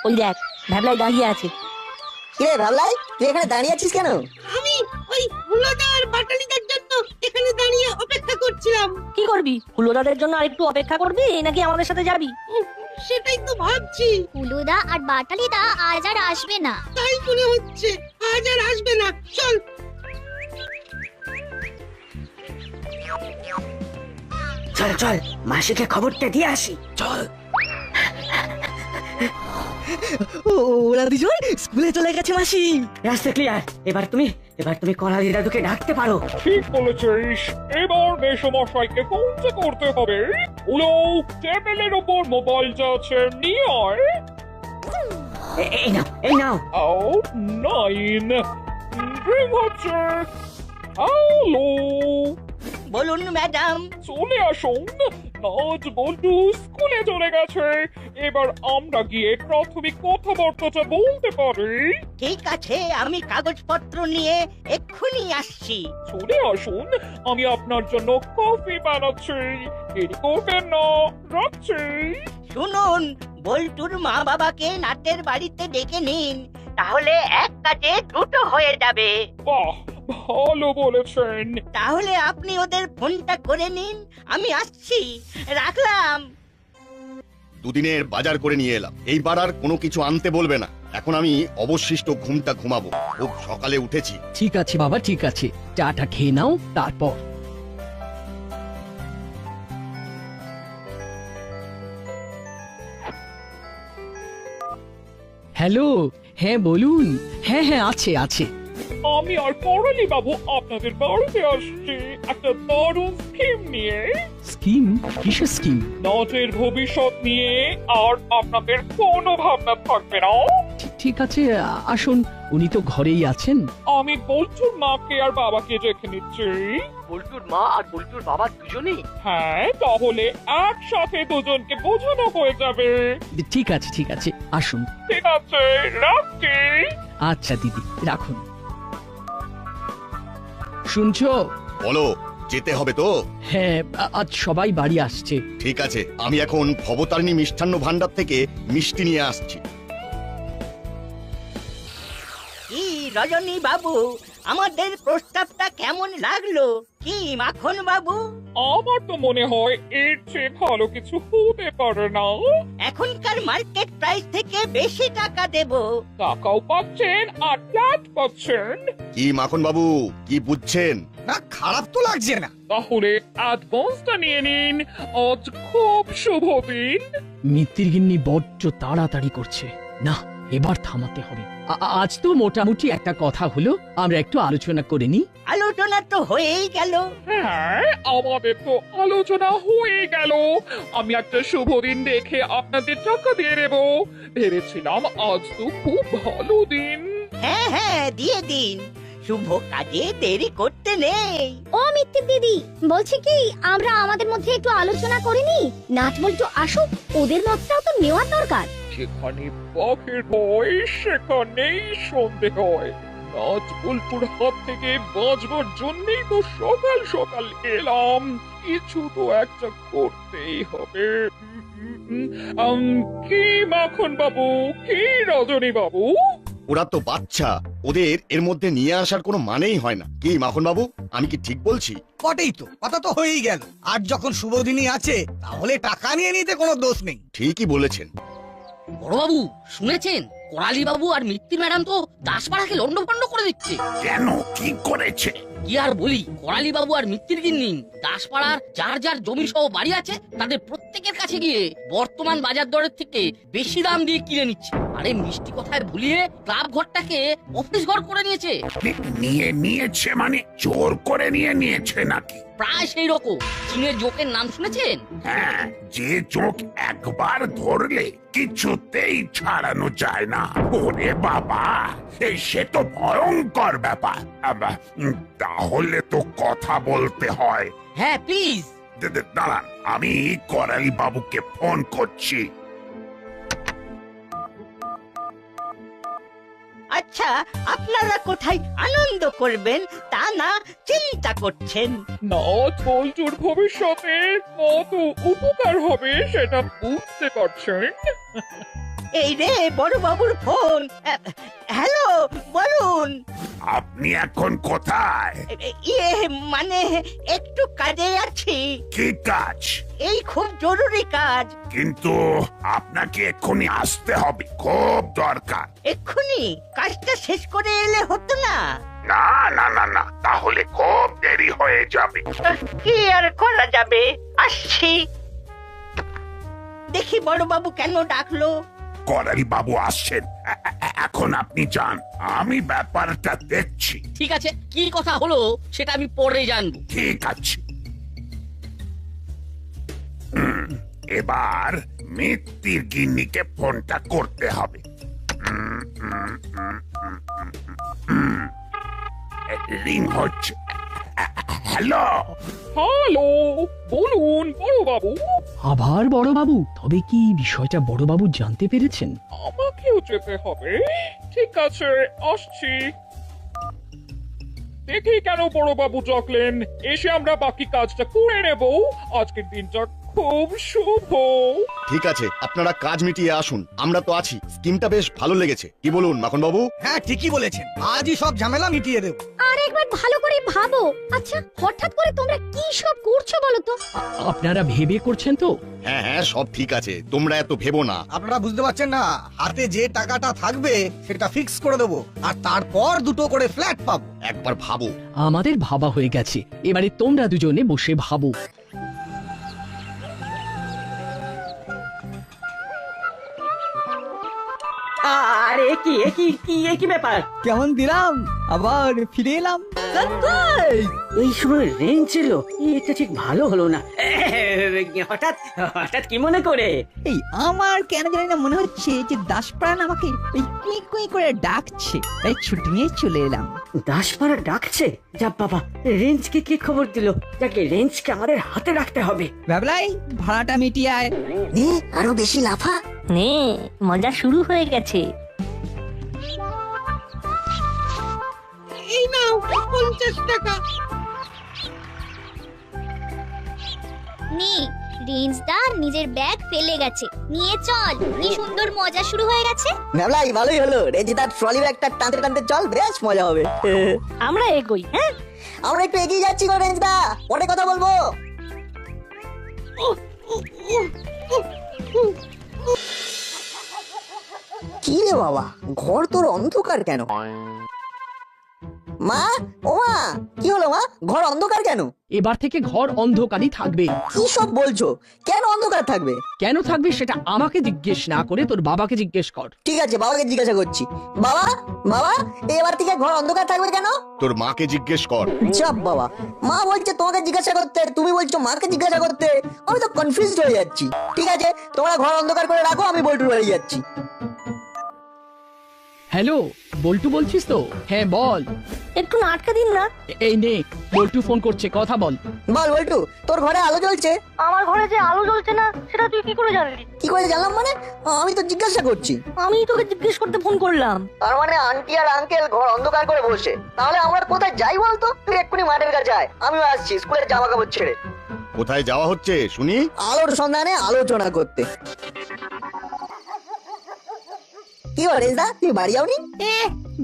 ওই দেখ ভ্যাবলাই দাঁড়িয়ে আছে। কিরে ভাবলাই, তুই এখানে দাঁড়িয়ে আছিস কেন? আমি ওই হুলোদার বাটালিদের জন্য এখানে দাঁড়িয়ে অপেক্ষা করছিলাম। কি করবি? হুলোদাদের জন্য আরেকটু অপেক্ষা করবি নাকি আমাদের সাথে যাবি? সেটাই তো ভাবছি। হুলুদা আর বাটালিদা আজ আর আসবে না। তাই মনে হচ্ছে আজ আর আসবে না। চল। চল চল, মাসিকে খবরটা দিয়ে আসি। চল। ওরা দুজন স্কুলে চলে গেছে মাসি। রাস্তা ক্লিয়ার। এবার তুমি করালি দাদুকে ডাকতে পারো। ঠিক বলেছিস, এবার মেসমশাইকে ফোন করতে হবে। উলো টেবিলের উপর মোবাইলটা আছে, নিয়ে আয়। এই নাও। ও 9 রিং হচ্ছে। হ্যালো, বলুন ম্যাডাম। চলে আসুন। নাট বল্টু স্কুলে চলে গেছে। এবার আমরা গিয়ে প্রাথমিক কথাবার্তাটা বলতে পারি। ঠিক আছে, আমি কাগজপত্র নিয়ে এক্ষুনি আসছি। চলে আসুন, আমি আপনার জন্য কফি বানাচ্ছি। দেরি করবেন না, রাখছি। শুনুন, বল্টুর মা বাবাকে নাটের বাড়িতে ডেকে নিন, তাহলে এক কাজে দুটো হয়ে যাবে। বাহ, ভালো বলেছেন। তাহলে আপনি ওদের ফোনটা করে নিন, আমি আসছি, রাখলাম। দুদিনের বাজার করে নিয়ে এলাম, এইবার আর কোনো কিছু আনতে বলবে না। এখন আমি অবশিষ্ট ঘুমটা ঘুমাবো, খুব সকালে উঠেছি। ঠিক আছে বাবা, ঠিক আছে, চাটা খেয়ে নাও তারপর। হ্যালো, হ্যাঁ বলুন। হ্যাঁ আছে আছে। আমি আর করালি বাবু আপনাদের বাড়িতে আসছি একটা দারুণ স্কিম নিয়ে। স্কিম? কিসের স্কিম? নাটের ভবিষ্যৎ নিয়ে আর আপনাদের কোনো ভাবনা থাকবে না। ঠিক আছে, আসুন, উনি তো ঘরেই আছেন। আমি বল্টুর মাকে আর বাবাকে রেখে নিচ্ছি। বল্টুর মা আর বল্টুর বাবা দুজনেই? হ্যাঁ, তাহলে একসাথে দুজনকে বোঝানো হয়ে যাবে। ঠিক আছে ঠিক আছে, আসুন। ঠিক আছে, রাখছি। আচ্ছা দিদি, রাখুন। শুনছো? বলো, যেতে হবে তো? হ্যাঁ, আজ সবাই বাড়ি আসছে। ঠিক আছে, আমি এখন ভবতারিণী মিষ্টান্ন ভান্ডার থেকে মিষ্টি নিয়ে আসছি। কি রজনী বাবু, আমাদের প্রস্তাবটা কেমন লাগলো? কি মাখন বাবু? আমার তো মনে হয় এর চেয়ে ভালো কিছু হতে পারে না। এখনকার মার্কেট প্রাইস থেকে বেশি টাকা দেব। টাকাও পাচ্ছেন আর ফ্ল্যাট পাচ্ছেন। কি মাখন বাবু, কি বুঝছেন? না, খারাপ তো লাগছে না। তাহলে অ্যাডভান্সটা নিয়ে নিন, আজ খুব শুভ দিন। মিত্তির গিন্নি বড্ড তাড়াতাড়ি করছে, না এবার থামাতে হবে। আজ তো মোটামুটি একটা কথা হলো, আমরা একটু আলোচনা করে নিই। আলোচনা তো হয়েই গেল। হ্যাঁ, আমাদের তো আলোচনা হয়ে গেল। আমি একটা শুভ দিন দেখে আপনাদের টাকা দিয়ে দেবো। ভেবেছিলাম আজ তো খুব ভালো দিন। হ্যাঁ, দিয়ে দিন, শুভ কাজে দেরি করতে নেই। ও মিত্তির দিদি, বলছি কি আমরা আমাদের মধ্যে একটু আলোচনা করে নি। নাচ বল্টু আসুক, ওদের মতটাও তো নেওয়া দরকার। যেখানে বাঘের ভয় সেখানেই সন্দেহ হয়। নাচ বল্টুর হাত থেকে বাঁচবার জন্যই তো সকাল সকাল এলাম। কিছু তো একটা করতেই হবে। কি মাখন বাবু, কি রজনী বাবু? ওরা তো বাচ্চা, ওদের এর মধ্যে নিয়ে আসার কোনো মানেই হয় না। কি মাখন বাবু, আমি কি ঠিক বলছি? বটেই তো, কথা তো হয়েই গেল। আর যখন শুভ দিনই আছে, তাহলে টাকা নিয়ে নিতে কোনো দোষ নেই। ঠিকই বলেছেন। বড়বাবু শুনেছেন, করালি বাবু আর মিত্তির ম্যাডাম তো দাসপাড়াকে লন্ডভন্ড করে দিচ্ছে। কেন, কি করেছে? কি আর বলি, করালি বাবু আর মিত্তির গিন্নি দাসপাড়ার যার যার জমি সহ বাড়ি আছে তাদের প্রত্যেকের কাছে গিয়ে বর্তমান বাজার দরের থেকে বেশি দাম দিয়ে কিনে নিচ্ছে। আরে মিষ্টি কথায় ভুলিয়ে ক্লাব ঘরটাকে অফিস ঘর করে নিয়েছে। নিয়েছে মানে জোর করে নিয়েছে নাকি? প্রায় সেই রকম। চীনের জোকের নাম শুনেছেন? হ্যাঁ, যে চোখ একবার ধরলে কিছুতেই ছাড়ানো যায় না। ওরে বাবা, সে তো ভয়ঙ্কর ব্যাপার। তাহলে তো কথা বলতে হয়। হ্যাঁ প্লিজ। দাঁড়ান, আমি করালি বাবুকে ফোন করছি। আচ্ছা, আপনারা কোথায় আনন্দ করবেন তা না চিন্তা করছেন? নাচ বল্টুর ভবিষ্যতে কত উপকার হবে সেটা বুঝতে পারছেন। এই রে বড় বাবুর ফোন। হ্যালো, বলুন। আপনি এখন কোথায়? ইয়ে মানে একটু কাজে আছি। কি কাজ? এই খুব জরুরি কাজ। কিন্তু আপনাকে এক্ষুনি আসতে হবে, খুব দরকার। এক্ষুনি কাজটা শেষ করে এলে হতো না? না না না না, তাহলে খুব দেরি হয়ে যাবে। কি আর করা যাবে, আসছি। দেখি বড় বাবু কেন ডাকলো। করালি বাবু আসছেন, এখন আপনি যান, আমি ব্যাপারটা দেখছি। ঠিক আছে, কি কথা হলো সেটা আমি পরে জানবো। ঠিক আছে। এবার মিত্তির গিন্নিকে ফোনটা করতে হবে। রিং হচ্ছে। হ্যালো, হ্যালো, বলুন বড় বাবু। আবার বড়বাবু, তবে কি বিষয়টা বড়বাবু জানতে পেরেছেন? আমাকেও যেতে হবে। ঠিক আছে, আসছি। দেখি কেন বড় বাবু ডাকলেন, এসে আমরা বাকি কাজটা করে নেব। আজকের দিনটা খুব শুভ। ঠিক আছে, আপনারা কাজ মিটিয়ে আসুন, আমরা তো আছি। স্কিমটা বেশ ভালো লেগেছে, কি বলুন মাখন বাবু? হ্যাঁ ঠিকই বলেছেন, আজই সব ঝামেলা মিটিয়ে দেব। আর একবার ভালো করে ভাবো। আচ্ছা, হঠাৎ করে তোমরা কি সব করছো বলো তো? আপনারা ভেবে করছেন তো? হ্যাঁ হ্যাঁ, সব ঠিক আছে, তোমরা এত ভেবো না। আপনারা বুঝতে পারছেন না, হাতে যে টাকাটা থাকবে সেটা ফিক্স করে দেবো, আর তারপর দুটো করে ফ্ল্যাট পাবো। একবার ভাবো। আমাদের ভাবা হয়ে গেছে, এবারে তোমরা দুজনে বসে ভাবো। আরে কি ব্যাপার? কেমন দিলাম, আবার ফিরে এলাম। এই সময় রেঞ্জ ছিল, এটা ঠিক ভালো হলো না। হঠাৎ হঠাৎ কি মনে করে? এই আমার কেন জানি না মনে হচ্ছে যে দাসপ্রাণ আমাকে ওই কুই কুই করে ডাকছে, তাই ছুটি নিয়ে চলে এলাম। দাসপাড়া ডাকছে? যা বাবা, রেঞ্জকে কি খবর দিল? যাকে রেঞ্জকে আমাদের হাতে রাখতে হবে। ভাবলাই ভাড়াটা মিটিয়ে আয়। আরো বেশি লাফা। নে, মজা শুরু হয়ে গেছে। এই নাও 50 টাকা। নে, রেঞ্জদা নিজের ব্যাগ ফেলে গেছে, নিয়ে চল। কি সুন্দর মজা শুরু হয়ে গেছে। মেলাই ভালোই হলো, রেঞ্জদার ট্রলি ব্যাগটা টানতে টানতে চল, বেশ মজা হবে। আমরা এগোই। হ্যাঁ, আমরা একটু এগিয়ে যাচ্ছি গো রেঞ্জদা, পরে কথা বলবো। কি রে বাবা, ঘর তোর অন্ধকার কেন? মা, ও মা, কি হলো মা, ঘর অন্ধকার কেন? এবার থেকে ঘর অন্ধকারই থাকবে। কি সব বলছো? কেন অন্ধকার থাকবে? কেন থাকবে সেটা আমাকে জিজ্ঞেস না করে তোর বাবাকে জিজ্ঞেস কর। ঠিক আছে, বাবাকে জিজ্ঞাসা করছি। বাবা, বাবা, এবার থেকে ঘর অন্ধকার থাকবে কেন? তোর মাকে জিজ্ঞেস কর। চাপ বাবা, মা বলছে তোমাকে জিজ্ঞাসা করতে, তুমি বলছো মাকে জিজ্ঞাসা করতে, আমি তো কনফিউজড হয়ে যাচ্ছি। ঠিক আছে, তোমরা ঘর অন্ধকার করে রাখো, আমি বল্টুর বাড়ি যাচ্ছি। হ্যালো, বল্টু বলছিস তো? হ্যাঁ বল। একটু আটকে দিন না। এই নে, বল্টু ফোন করছে, কথা বল। বল বল্টু, তোর ঘরে আলো জ্বলছে? আমার ঘরে যে আলো জ্বলছে না, সেটা তুই কি করে জানলি? কি করে জানলাম মানে? আমি তো জিজ্ঞাসা করছি। আমি তোকে জিজ্ঞেস করতে ফোন করলাম। তার মানে আন্টি আর আঙ্কেল ঘর অন্ধকার করে বসে? তাহলে আমরা কোথায় যাই বলতো? তুই এক্ষুনি মাঠের কাছে আয়, আমিও আসছি স্কুলের জামা কাপড় ছেড়ে। কোথায় যাওয়া হচ্ছে শুনি? আলোর সন্ধানে আলোচনা করতে। কি বলিস দা, তুই বাড়ি যাওনি?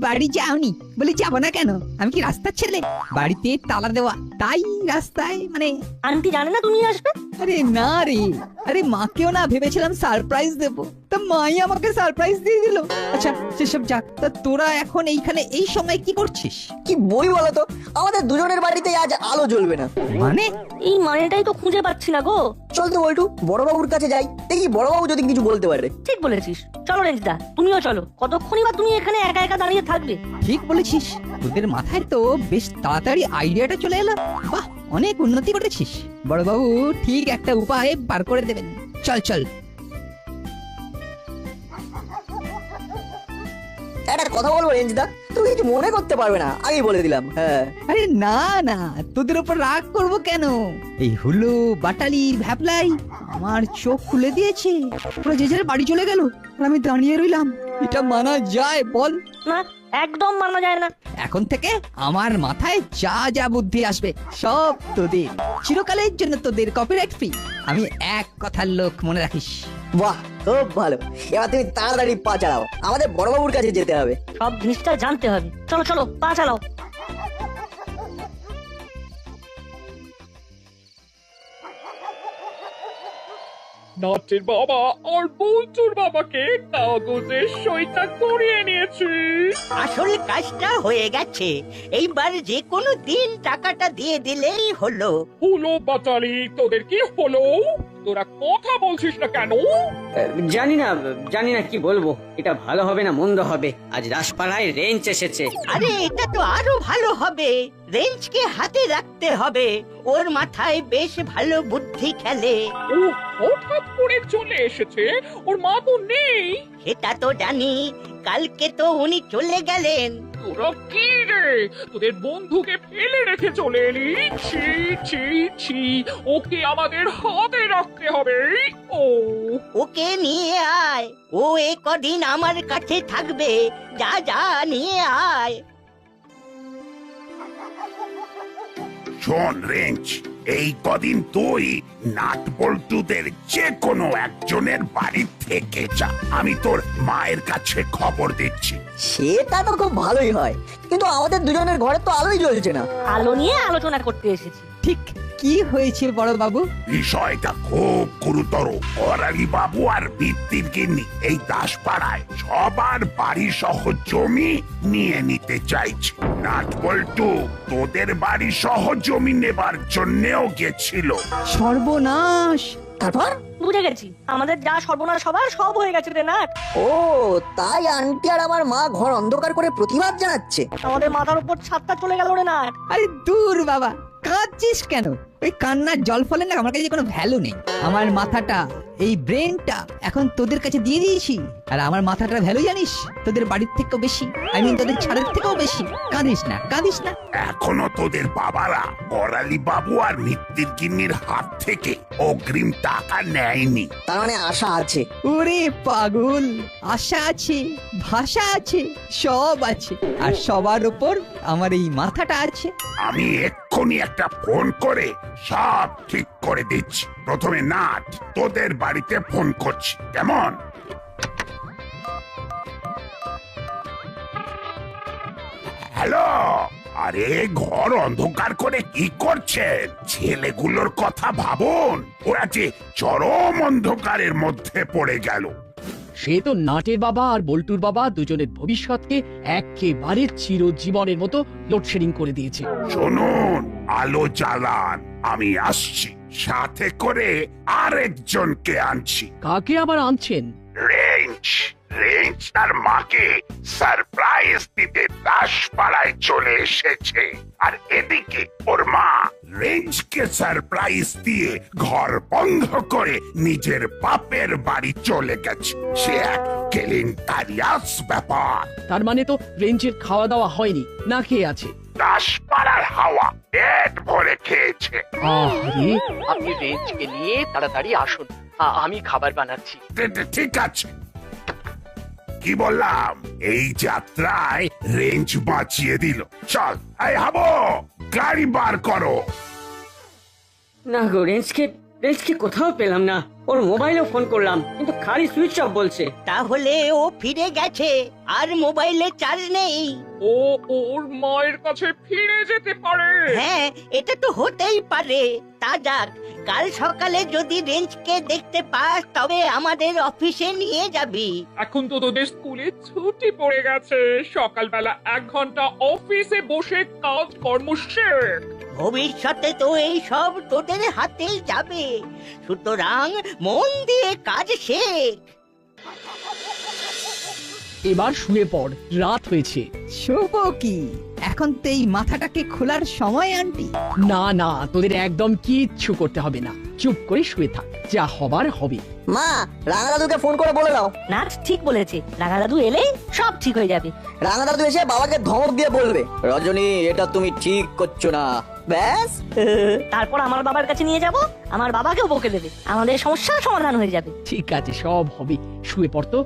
বাড়ি যাওনি বলে যাবো না কেন? আমি কি রাস্তার ছেলে? বাড়িতে তালা দেওয়া, তাই রাস্তায় মানে। আন্টি জানে না তুমি আসবে? আরে না রে, আরে মাকেও না ভেবেছিলাম সারপ্রাইজ দেবো, তা মাই আমাকে সারপ্রাইজ দিয়ে দিল। আচ্ছা সেসব যাক, তা তোরা এখন এইখানে এই সময় কি করছিস? কি বই বলতো, আমাদের দুজনের বাড়িতে আজ আলো জ্বলবে না। মানে এই মানেটাই তো খুঁজে পাচ্ছি না গো। চল তো বল্টু, বড়বাবুর কাছে যাই, দেখি বড়বাবু যদি কিছু বলতে পারে। ঠিক বলেছিস, চলো রেঞ্জদা, তুমিও চলো। কতক্ষণই বা তুমি এখানে একা একা দাঁড়িয়ে থাকবে? ঠিক বলেছিস, তোদের মাথায় তো বেশ তাড়াতাড়ি আইডিয়াটা চলে এলো। বাহ, অনেক উন্নতি করেছিস। বড়বাবু ঠিক একটা উপায় বার করে দেবেন। চল চল। একটা কথা বলবো রেঞ্জদা, তুমি কিছু মনে করতে পারবে না, আগেই বলে দিলাম। হ্যাঁ। আরে না না, তোদের উপর রাগ করব কেন? এই হুলু বাটালি ভ্যাপলাই আমার চোখ খুলে দিয়েছে, পুরো যে যার বাড়ি চলে গেল, আর আমি দাঁড়িয়ে রইলাম। এটা মানা যায় বল? না, একদম মানা যায় না। এখন থেকে আমার মাথায় যা যা বুদ্ধি আসবে সব তোদের, চিরকালের জন্য তোদের কপিরাইট ফ্রি। আমি এক কথার লোক, মনে রাখিস। বাহ, খুব ভালো। এবার তুমি তাড়াতাড়ি পা চালাও, আমাদের বড়বাবুর কাছে যেতে হবে। সব জিনিসটা জানতে হবে। চলো চলো, পা চালাও। নাটের বাবা আর বল্টুর বাবাকে কাগজে সইটা করিয়ে নিয়েছি। আসল কাজটা হয়ে গেছে, এইবার যে কোনো দিন টাকাটা দিয়ে দিলেই হলো। হলো বাটালি, তোদের কি হলো? তোরা কথা বলছিস না কেন? জানি না কি বলবো। এটা ভালো হবে না মন্দ হবে, আজ রাসপাড়ায় রেঞ্চ এসেছে। আরে এটা তো আরো ভালো হবে, রেঞ্জকে হাতে রাখতে হবে, ওর মাথায় বেশ ভালো বুদ্ধি খেলে। ও হঠাৎ করে চলে এসেছে, ওর মা তো নেই। সেটা তো জানি, কালকে তো উনি চলে গেলেন। তোরা কি রে, তোদের বন্ধুকে ফেলে রেখে চলে এলি? ছি ছি ছি, ওকে আমাদের হাতে রাখতে হবে। ও ওকে নিয়ে আয়, ও এ কদিন আমার কাছে থাকবে। যা যা নিয়ে আয়। শোন রেঞ্জ, এই কদিন তুই নাট বল্টুদের যে কোনো একজনের বাড়ি থেকে যা, আমি তোর মায়ের কাছে খবর দিচ্ছি। সেটা তো খুব ভালোই হয়, কিন্তু আমাদের দুজনের ঘরে তো আলোই জ্বলছে না। আলো নিয়ে আলোচনা করতে এসেছি। ঠিক কি হয়েছে বড় বাবু? বিষয়টা খুব গুরুতর। করালি বাবু আর বৃত্তির গিন্নি এই দাসপাড়ায় সবার বাড়ি সহ জমি নিয়ে নিতে চাইছে। নাট বল্টু তোদের বাড়ি সহ জমি নেবার জন্যেও গেছিল। সর্বনাশ! তারপর বুঝে গেছি, আমাদের যা সর্বনাশ সবার সব হয়ে গেছে রে নাট। ও তাই আন্টি আর আমার মা ঘর অন্ধকার করে প্রতিবাদ জানাচ্ছে। আমাদের মাথার উপর ছাদটা চলে গেল রে নাট। আরে দূর বাবা, কাঁদছিস কেন? ওই কান্নার জল ফলে না আমার কাছে কোনো ভ্যালু নেই। আমার মাথাটা, এই ব্রেনটা এখন তোদের কাছে দিয়ে দিয়েছি, আর আমার মাথাটার ভ্যালু জানিস তোদের বাড়ির থেকেও বেশি, তোদের ছাড়ের থেকেও বেশি। কাঁদিস না, কাঁদিস না। এখনো তোদের বাবারা করালি বাবু আর মিত্তির গিন্নির হাত থেকে অগ্রিম টাকা নেয়নি। তার মানে আশা আছে। ওরে পাগল, আশা আছে, ভাষা আছে, সব আছে, আর সবার উপর আমার এই মাথাটা আছে। আমি এক্ষুনি একটা ফোন করে সব ঠিক করে দিচ্ছি। প্রথমে নাট তোদের বাড়িতে ফোন করছি, কেমন? হ্যালো, আরে ঘর অন্ধকার করে কি করছেন? ছেলেগুলোর কথা ভাবুন, ওরা যে চরম অন্ধকারের মধ্যে পড়ে গেল। সে তো নাটের বাবা আর বল্টুর বাবা দুজনের ভবিষ্যৎকে একেবারে চিরজীবনের মতো লোডশেডিং করে দিয়েছে। শুনুন, আলো জ্বালান, আমি আসছি, সাথে করে আরেকজনকে আনছি। কাকে আবার আনছেন? রেঞ্জ তার মাকে সারপ্রাইজ দিতে দাসপাড়ায় চলে এসেছে, আর এদিকে ওর মা রেঞ্জকে সারপ্রাইজ দিয়ে ঘর বন্ধ করে নিজের বাপের বাড়ি চলে গেছে। সে এক কেলেঙ্কারিয়াস ব্যাপার। তার মানে তো রেঞ্জের খাওয়া দাওয়া হয়নি, না খেয়ে আছে। দাসপাড়ার হাওয়া পেট ভরে খেয়েছে। আরে আপনি রেঞ্জকে নিয়ে তাড়াতাড়ি আসুন, আমি খাবার বানাচ্ছি। ঠিক আছে, কি বললাম, এই যাত্রায় রেঞ্জ বাঁচিয়ে দিল। চল, এই হাবো, গাড়ি বার করো। না গো, রেঞ্জকে কোথাও পেলাম না। ওর মোবাইলেও ফোন করলাম, কিন্তু খালি সুইচ অফ বলছে। তাহলে ও ফিরে গেছে, আর মোবাইলে চার্জ নেই। ও ওর মায়ের কাছে ফিরে যেতে পারে। হ্যাঁ, এটা তো হতেই পারে। তা যাক, কাল সকালে যদি রেঞ্জকে দেখতে পাস তবে আমাদের অফিসে নিয়ে যাবি। এখন তো তোদের স্কুলে ছুটি পড়ে গেছে, সকালবেলা 1 ঘন্টা অফিসে বসে কাজ কর্ম শেখ। ভবিষ্যতে তো এই সব তোদের হাতেই যাবে, সুতরাং মন দিয়ে কাজ শেখ। এবার শুয়ে পড়, রাত হয়েছে। শোভ কি? এখন তো এই মাথাটাকে খোলার সময় আন্টি। না না, তোদের একদম কিচ্ছু করতে হবে না, চুপ করে শুয়ে থাক, যা হবার হবে। মা, রাঙা দাদুকে ফোন করে বলে দাও। নাট ঠিক বলেছে, রাঙা দাদু এলেই সব ঠিক হয়ে যাবে। রাঙা দাদু এসে বাবাকে ধমক দিয়ে বলবে, রজনী এটা তুমি ঠিক করছো না, ব্যাস। তারপর আমার বাবার কাছে নিয়ে যাব, আমার বাবাকেও বকে দেবে, আমাদের সমস্যার সমাধান হয়ে যাবে। ঠিক আছে, সব হবে, শুয়ে পড় তো।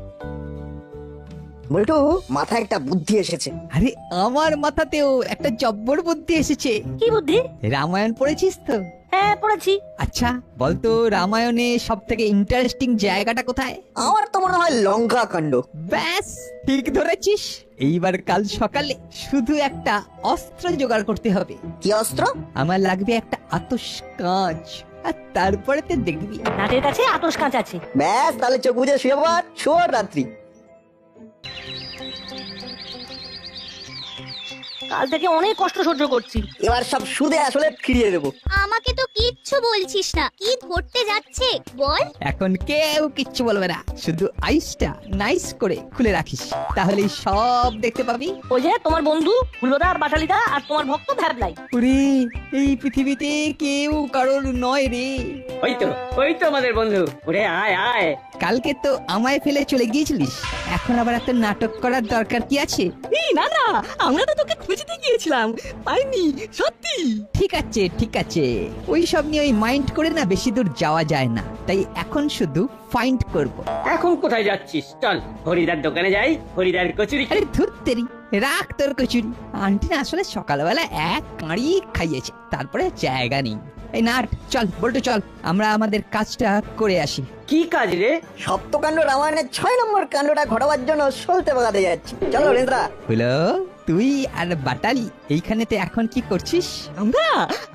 বল্টু মাথায় একটা বুদ্ধি এসেছে। আরে আমার মাথাতেও একটা জব্বর বুদ্ধি এসেছে। কি বুদ্ধি? রামায়ণ পড়েছিস তো? হ্যাঁ পড়েছি। আচ্ছা বলতো রামায়ণে সব থেকে ইন্টারেস্টিং জায়গাটা কোথায়? আমার তো মনে হয় লঙ্কা কাণ্ড। ব্যাস ঠিক ধরেছিস। এইবার কাল সকালে শুধু একটা অস্ত্র জোগাড় করতে হবে। কি অস্ত্র? আমার লাগবে একটা আতস কাঁচ, আর তারপরে তো দেখবি নাটের কাছে আতস কাঁচ আছে। ব্যাস তাহলে চোখ বুঝে শুয়ে পড়, শুভ রাত্রি। কাল থেকে অনেক কষ্ট সহ্য করছি। এবার সব সুদে আসলে ফিরিয়ে দেবো। আমাকে তো কিচ্ছু বলছিস না, কি ধরতে যাচ্ছে বল? এখন কেউ কিচ্ছু বলবে না, শুধু আইসটা নাইস করে খুলে রাখিস, তাহলেই সব দেখতে পাবি। ওই যে তোমার বন্ধু হুলোদা, বাটালিদা আর তোমার ভক্ত ভ্যাবলাই। ওরে এই পৃথিবীতে কেউ কারোর নয় রে। ওই তো আমাদের বন্ধু। ওরে আয় আয়। কালকে তো আমায় ফেলে চলে গিয়েছিলিস, এখন আবার একটা নাটক করার দরকার কি আছে? না না, আমরা তো তোকে খুঁজতে গিয়েছিলাম, পাইনি সত্যি। ঠিক আছে ঠিক আছে, ওই সব নিয়ে ওই মাইন্ড করে না বেশি দূর যাওয়া যায় না, তাই এখন শুধু ফাইন্ড করব। এখন কোথায় যাচ্ছিস? চল হরিদার দোকানে যাই, হরিদার কচুরি। আরে ধুত্তেরি, রাখ তোর কচুরি। আন্টি না আসলে সকালবেলা এক কাঁড়ি খাইয়েছে, তারপরে জায়গা নেই। এই নাট চল, বল্টু চল, আমরা আমাদের কাজটা করে আসি। কি কাজ রে? সপ্তকাণ্ড রামায়ণের 6 নম্বর কাণ্ডটা ঘটাবার জন্য সলতে বাগাতে যাচ্ছি। চলো রেন্দ্রা। হলো তুই আর বাটালি এইখানেতে এখন কি করছিস?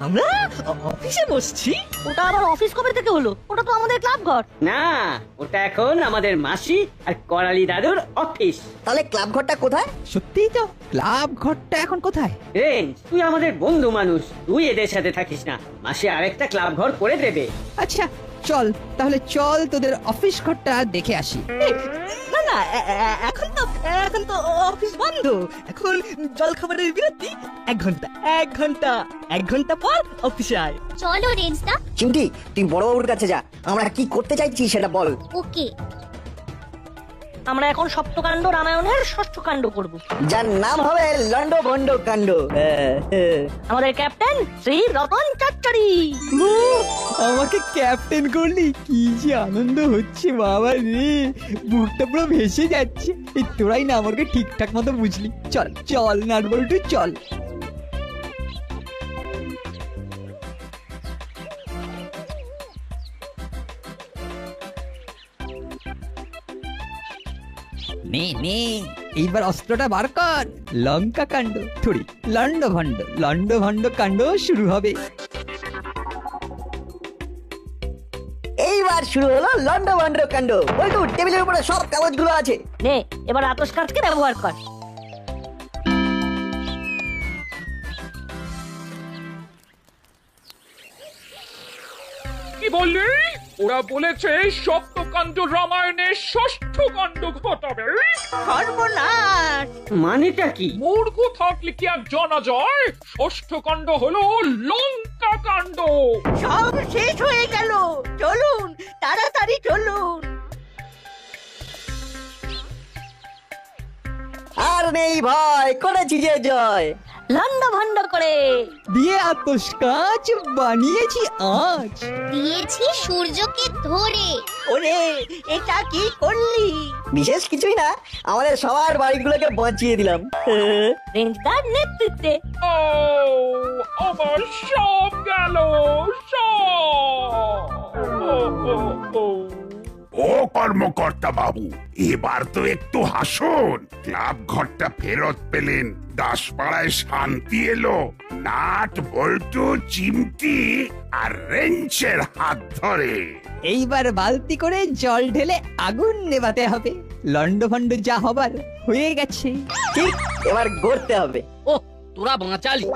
আমরা অফিসে বসছি। ওটা আবার অফিস কবে থেকে হলো? ওটা তো আমাদের ক্লাব ঘর। না, ওটা এখন আমাদের মাসি আর করালি দাদুর অফিস। তাহলে ক্লাব ঘরটা কোথায়? সত্যিই তো, ক্লাব ঘরটা এখন কোথায়? রেঞ্জ, তুই আমাদের বন্ধু মানুষ, তুই এদের সাথে থাকিস না। মাসি আরেকটা ক্লাব ঘর করে দেবে। আচ্ছা চল তাহলে, চল তোদের অফিস ঘরটা দেখে আসি। না না, এখন তো অফিস বন্ধ। এখন জল খাবারের বিরতি 1 ঘন্টা পর অফিসে আয়। চলো রেঞ্জদা। চিমটি তুই বড়বাবুর কাছে যা, আমরা কি করতে চাইছি সেটা বল। ওকে। আমরা এখন সপ্তকাণ্ড রামায়ণের 6ষ্ঠ কাণ্ড করব, যার নাম হবে লন্ড ভন্ড কাণ্ড। আমাদের ক্যাপ্টেন শ্রী রতন চচ্চড়ি। আমাকে ক্যাপ্টেন করলি, কি যে আনন্দ হচ্ছে বাবা রে, বুকটা পুরো ভেসে যাচ্ছে। এই তোরাই না আমাকে ঠিকঠাক মতো বুঝলি। চল চল নাট বল্টু চল। নে নে, এইবার অস্ত্রটা বার কর। লঙ্কা কাণ্ড থুড়ি লন্ড ভন্ড কাণ্ড শুরু হবে। এইবার শুরু হলো লন্ড ভন্ড কাণ্ড। বল্টু টেবিলের উপরে সব কাগজগুলো আছে। নে এবার আতস কাঁচকে ব্যবহার কর। কি বললি? ওরা বলেছে সপ্তকাণ্ড রামায়ণের 6ষ্ঠ কাণ্ড ঘটাবে। সর্বনাশ! মানেটা কি? মূর্খ থাকলে কি আর জানা যায়? 6ষ্ঠ কাণ্ড হলো লঙ্কা কাণ্ড। সব শেষ হয়ে গেল, চলুন তাড়াতাড়ি চলুন। আর নেই ভয়, করেছি যে জয়। লন্ড ভন্ড করে দিয়ে আতস কাঁচ বানিয়েছি আজ, দিয়েছি সূর্যকে ধরে। ওরে এটা কি করলি? বিশেষ কিছুই না, আমাদের সবার বাড়িগুলোকে বাঁচিয়ে দিলাম। রেঞ্জদার নেতৃত্বে। ও আমার সব গেল, সব। ও কর্মকর্তা বাবু, এবার তো একটু হাসুন। ক্লাব ঘরটা ফেরত পেলেন, দাসপাড়ায় শান্তি এলো। নাট বল্টু চিমটি আর রেঞ্চের হাত ধরে। এইবার বালতি করে জল ঢেলে আগুন নেভাতে হবে। লন্ড ভন্ড যা হবার হয়ে গেছে। ঠিক, এবার গড়তে হবে। ও তোরা বাঁচালি।